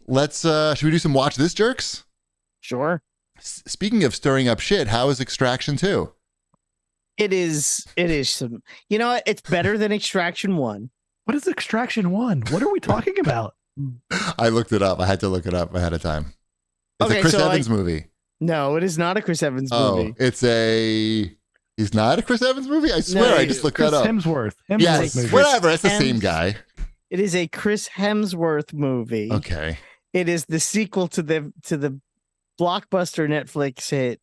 Let's should we do some watch this jerks? Sure. Speaking of stirring up shit, how is Extraction 2? It is some, you know what? It's better than Extraction 1. What is Extraction 1? What are we talking about? I looked it up. I had to look it up ahead of time. It's a Chris Evans movie. No, it is not a Chris Evans movie. He's not a Chris Evans movie? I swear, I just looked that up. Hemsworth. Yes, movie. whatever. It's the same guy. It is a Chris Hemsworth movie. Okay. It is the sequel to the blockbuster Netflix hit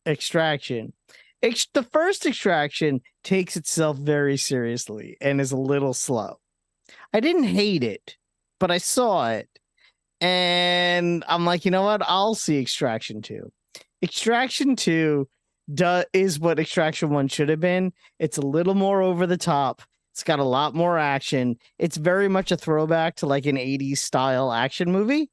Extraction. The first Extraction takes itself very seriously and is a little slow. I didn't hate it, but I saw it and I'm like, you know what? I'll see Extraction 2. Extraction 2 is what Extraction 1 should have been. It's a little more over the top. It's got a lot more action. It's very much a throwback to like an 80s style action movie.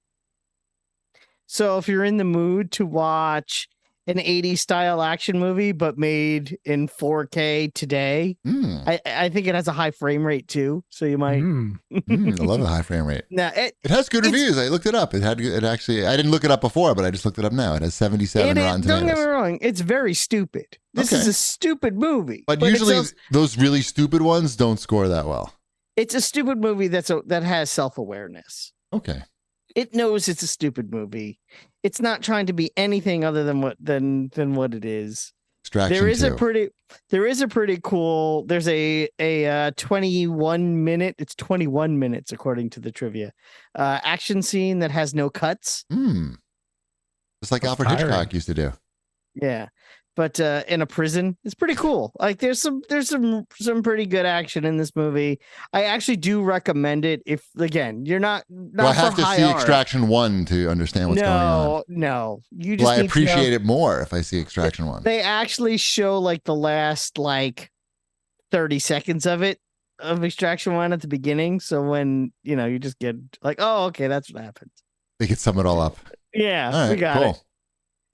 So if you're in the mood to watch an 80s style action movie, but made in 4K today, I think it has a high frame rate too. So you might. I love a high frame rate. Now it has good reviews. I looked it up. It actually. I didn't look it up before, but I just looked it up now. It has 77 Rotten Tomatoes. Don't get me wrong. It's very stupid. This is a stupid movie. But usually those really stupid ones don't score that well. It's a stupid movie that has self-awareness. Okay. It knows it's a stupid movie. It's not trying to be anything other than what it is. Extraction there is 2. There's a 21 minute. It's 21 minutes according to the trivia. Action scene that has no cuts. Just like Alfred Hitchcock used to do. Yeah. But in a prison, it's pretty cool. Like there's some pretty good action in this movie. I actually do recommend it. If again, you're not I have to see Extraction 1 to understand what's going on. No, you just. Well, I appreciate it more if I see Extraction 1. They actually show like the last 30 seconds of Extraction 1 at the beginning. So when you just get like, oh, okay, that's what happened. They could sum it all up. Yeah, all right, we got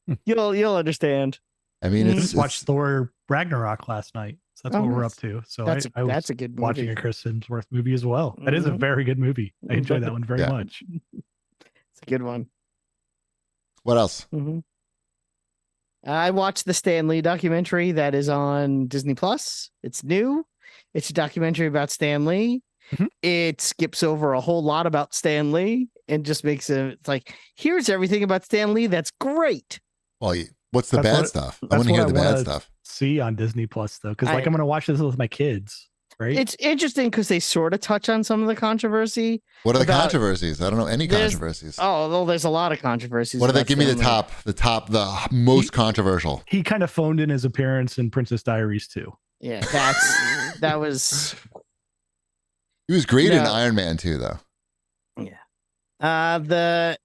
it. You'll understand. I mean, it's watched Thor Ragnarok last night, so that's what we're up to. So that's a good movie. Watching a Chris Hemsworth movie as well. That is a very good movie. I enjoy that one very much. It's a good one. What else? I watched the Stan Lee documentary that is on Disney Plus. It's new. It's a documentary about Stan Lee. It skips over a whole lot about Stan Lee and just makes it's like, here's everything about Stan Lee that's great. Well, what's the bad stuff? I want to hear the bad stuff. See on Disney Plus though, because I'm going to watch this with my kids. Right? It's interesting because they sort of touch on some of the controversy. What are the controversies? I don't know any controversies. Oh, well, there's a lot of controversies. What do they give me? The most controversial. He kind of phoned in his appearance in Princess Diaries too. Yeah, that was. He was great in Iron Man too, though. Yeah.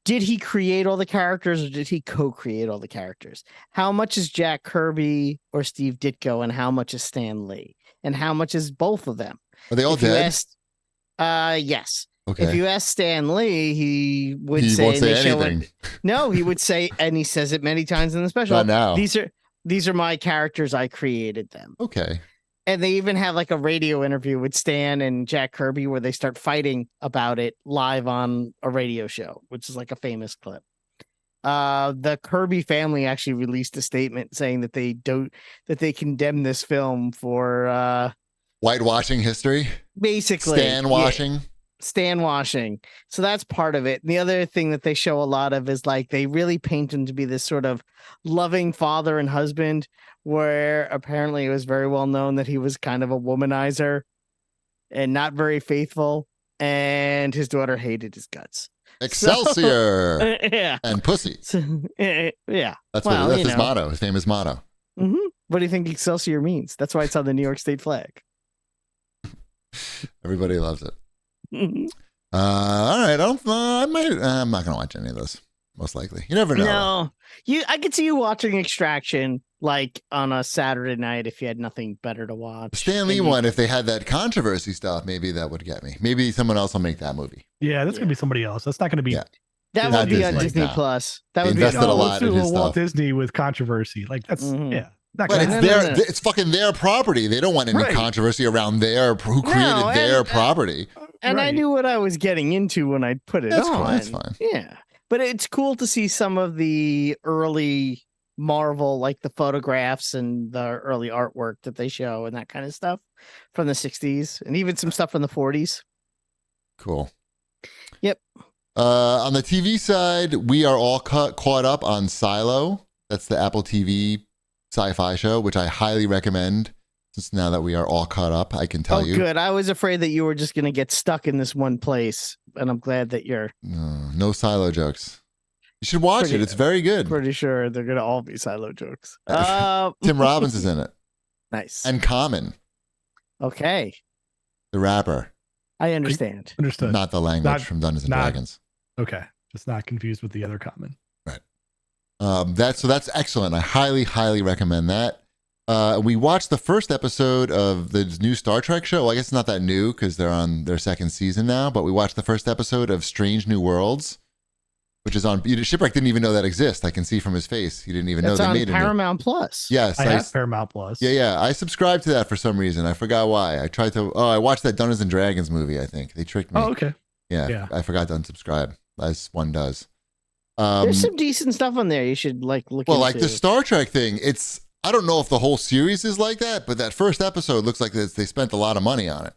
Did he create all the characters or did he co-create all the characters? How much is Jack Kirby or Steve Ditko and how much is Stan Lee? And how much is both of them? Are they all dead? Yes. Okay. If you ask Stan Lee, he would he won't say anything. No, he would say, and he says it many times in the special. Not now. These are my characters. I created them. Okay. And they even have like a radio interview with Stan and Jack Kirby where they start fighting about it live on a radio show, which is like a famous clip. The Kirby family actually released a statement saying that they condemn this film for whitewashing history. Basically. Stan washing. Yeah, Stan washing. So that's part of it. And the other thing that they show a lot of is like they really paint him to be this sort of loving father and husband, where apparently it was very well known that he was kind of a womanizer and not very faithful, and his daughter hated his guts. Excelsior. So, yeah. And pussy. Yeah. That's his motto, his famous motto. What do you think Excelsior means? That's why it's on the New York State flag. Everybody loves it. All right. I'm not going to watch any of those. Most likely. You never know. No. I could see you watching Extraction like on a Saturday night if you had nothing better to watch. The Stan Lee one, if they had that controversy stuff, maybe that would get me. Maybe someone else will make that movie. Yeah, that's going to be somebody else. That's not going to be. Yeah. That would be on Disney Plus. That would be invested a lot in his Walt stuff. Disney with controversy. Like that's But it's fucking their property. They don't want any controversy around who created their property. and I knew what I was getting into when I put it That's on. cool. That's fine. Yeah, but it's cool to see some of the early Marvel, like the photographs and the early artwork that they show and that kind of stuff from the 60s and even some stuff from the 40s. Cool. Yep. On the TV side, we are all caught up on Silo. That's the Apple TV sci-fi show, which I highly recommend. Since now that we are all caught up, I can tell you. Oh, good. I was afraid that you were just going to get stuck in this one place, and I'm glad that you're... No Silo jokes. You should watch it. It's very good. Pretty sure they're going to all be Silo jokes. Tim Robbins is in it. Nice. And Common. Okay. The rapper. I understand. Understood. Not the language from Dungeons and Dragons. Okay. Just not confused with the other Common. Right. That's excellent. I highly, highly recommend that. We watched the first episode of the new Star Trek show. Well, I guess it's not that new because they're on their second season now, but we watched the first episode of Strange New Worlds, which is on... Shipwreck didn't even know that exists. I can see from his face. He didn't even know they made it. Paramount Plus. Yes. I have Paramount Plus. Yeah. I subscribed to that for some reason. I forgot why. I watched that Dungeons and Dragons movie, I think. They tricked me. Oh, okay. Yeah. I forgot to unsubscribe, as one does. There's some decent stuff on there you should look into. Well, like the Star Trek thing, I don't know if the whole series is like that, but that first episode looks like they spent a lot of money on it.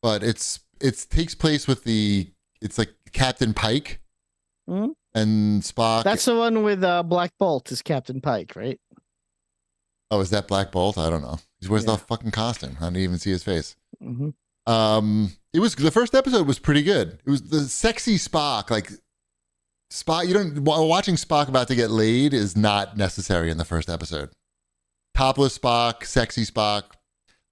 But it takes place with it's like Captain Pike and Spock. That's the one with Black Bolt is Captain Pike, right? Oh, is that Black Bolt? I don't know. He wears the fucking costume. I didn't even see his face. Mm-hmm. It was the first episode was pretty good. It was the sexy Spock, like Spock. Watching Spock about to get laid is not necessary in the first episode. Topless Spock, sexy Spock,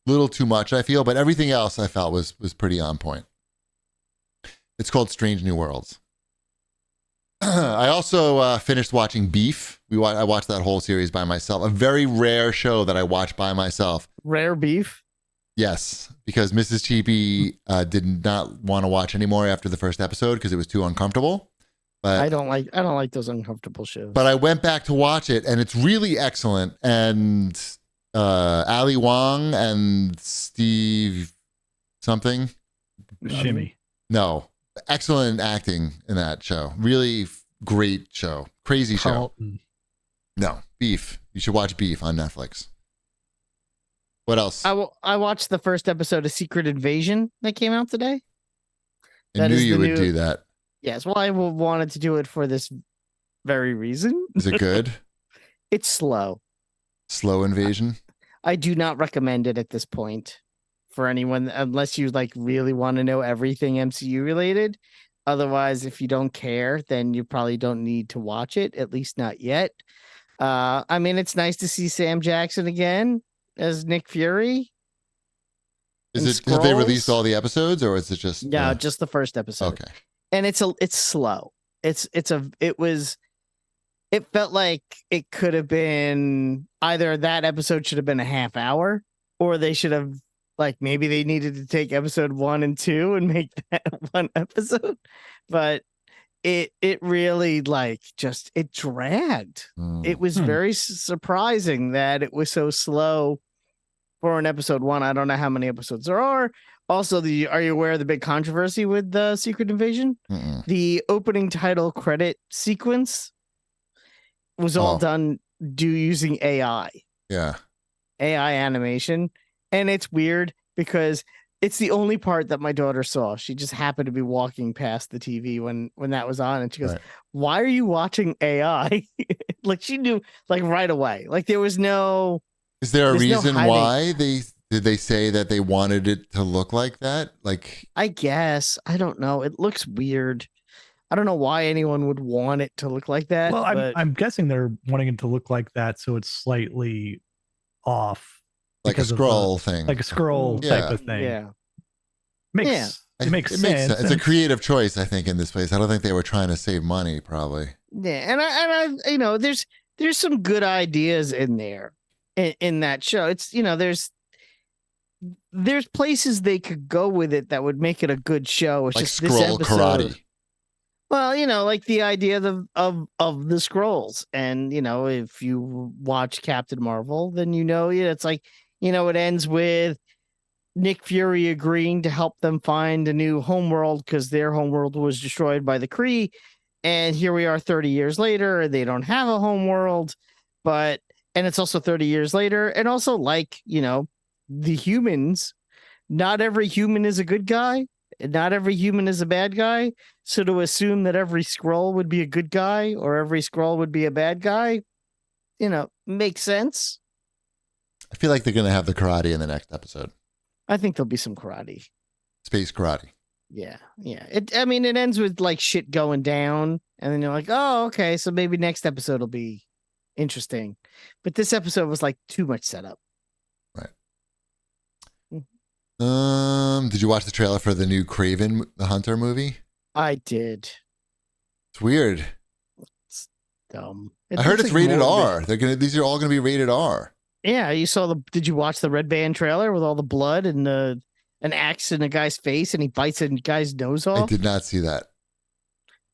little too much, I feel, but everything else I felt was pretty on point. It's called Strange New Worlds. I also finished watching Beef. I watched that whole series by myself. A very rare show that I watched by myself. Rare Beef? Yes, because Mrs. Cheapy did not want to watch anymore after the first episode because it was too uncomfortable. But I don't like those uncomfortable shows. But I went back to watch it, and it's really excellent. And Ali Wong and Steve something. Shimmy. No. Excellent acting in that show. Really great show. Crazy show. Carlton. No. Beef. You should watch Beef on Netflix. What else? I watched the first episode of Secret Invasion that came out today. I knew you would do that. Yes, well, I wanted to do it for this very reason. Is it good? It's slow. Slow invasion? I do not recommend it at this point for anyone, unless you really want to know everything MCU related. Otherwise, if you don't care, then you probably don't need to watch it, at least not yet. I mean, it's nice to see Sam Jackson again as Nick Fury. Have they released all the episodes, or is it just... Yeah, just the first episode. Okay. And it's slow. It felt like it could have been either that episode should have been a half hour, or they should have maybe they needed to take episode 1 and 2 and make that one episode. But it really it dragged. It was very surprising that it was so slow for an episode 1. I don't know how many episodes there are. Also, are you aware of the big controversy with the Secret Invasion? The opening title credit sequence was all done using AI. Yeah. AI animation. And it's weird because it's the only part that my daughter saw. She just happened to be walking past the TV when that was on. And she goes, Why are you watching AI? She knew right away. There was no... Is there a reason why did they say that they wanted it to look like that? I guess. I don't know. It looks weird. I don't know why anyone would want it to look like that. Well, I'm guessing they're wanting it to look like that so it's slightly off. Like a scroll thing. Like a scroll type of thing. Yeah. It makes sense. It's a creative choice, I think, in this place. I don't think they were trying to save money, probably. Yeah, and I there's some good ideas in there in that show. It's there's places they could go with it that would make it a good show. It's just scroll this episode. karate. Well, the idea of the scrolls, and if you watch Captain Marvel, then it's it ends with Nick Fury agreeing to help them find a new homeworld because their homeworld was destroyed by the Kree. And here we are 30 years later, and they don't have a homeworld, and it's also 30 years later. And also, like, the humans, not every human is a good guy. Not every human is a bad guy. So to assume that every Skrull would be a good guy or every Skrull would be a bad guy, makes sense. I feel like they're going to have the karate in the next episode. I think there'll be some karate. Space karate. Yeah. It ends with like shit going down, and then you're like, oh, okay, so maybe next episode will be interesting. But this episode was like too much setup. Right. Did you watch the trailer for the new Kraven the Hunter movie? I did. It's weird. It's dumb. I heard it's rated R. These are all gonna be rated R. Yeah, did you watch the Red Band trailer with all the blood and an axe in a guy's face and he bites a guy's nose off? I did not see that.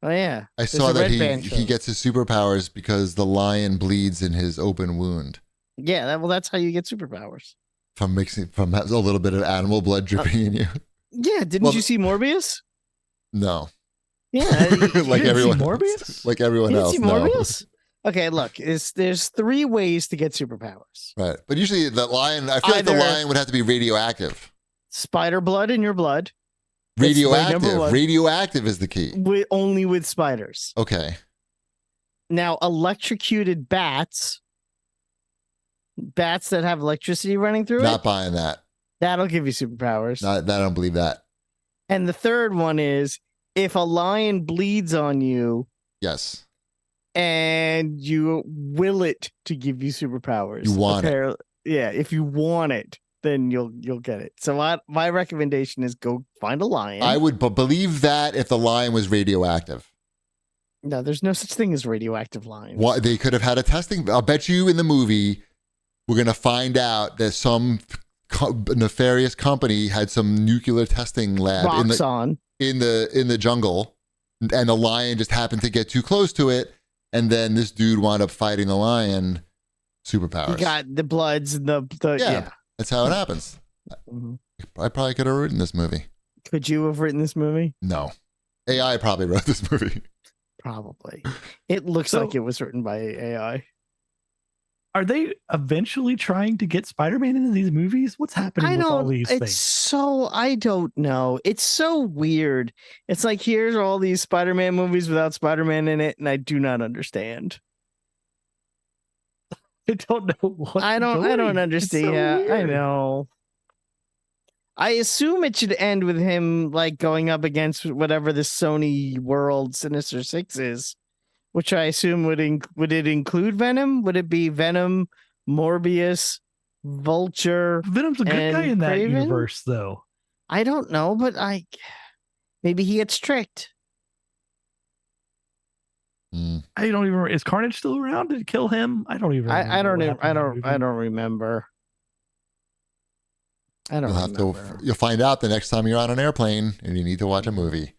Oh yeah. I saw that he gets his superpowers because the lion bleeds in his open wound. Yeah, that's how you get superpowers. From a little bit of animal blood dripping in you. Yeah, didn't you see Morbius? No. Yeah, like everyone Morbius? else. Like everyone else. See Morbius? No. Okay, look, there's 3 ways to get superpowers. Right. But usually the lion, I feel like the lion would have to be radioactive. Spider blood in your blood. Radioactive. Radioactive is the key. Only with spiders. Okay. Now, electrocuted bats that have electricity running through Not buying that. That'll give you superpowers. I don't believe that. And the third one is if a lion bleeds on you. Yes. And you will it to give you superpowers. You want it. Yeah, if you want it, then you'll get it. So my recommendation is go find a lion. I would believe that if the lion was radioactive. No, there's no such thing as radioactive lions. What they could have had a testing. I'll bet you in the movie we're going to find out that some nefarious company had some nuclear testing lab in the jungle, and the lion just happened to get too close to it. And then this dude wound up fighting the lion. Superpowers. He got the bloods and the yeah. That's how it happens. Mm-hmm. I probably could have written this movie. Could you have written this movie? No. AI probably wrote this movie. Probably. It looks like it was written by AI. Are they eventually trying to get Spider-Man into these movies? What's happening with all these things? I don't know. It's so weird. It's like, here's all these Spider-Man movies without Spider-Man in it, and I do not understand. I don't know what. I don't understand. So I know. I assume it should end with him like going up against whatever the Sony World Sinister Six is. Which I assume would it include Venom? Would it be Venom, Morbius, Vulture? Venom's a good guy in that universe, though. I don't know, but maybe he gets tricked. I don't even. Is Carnage still around? Did it kill him? I don't even. I don't remember. You'll find out the next time you're on an airplane and you need to watch a movie.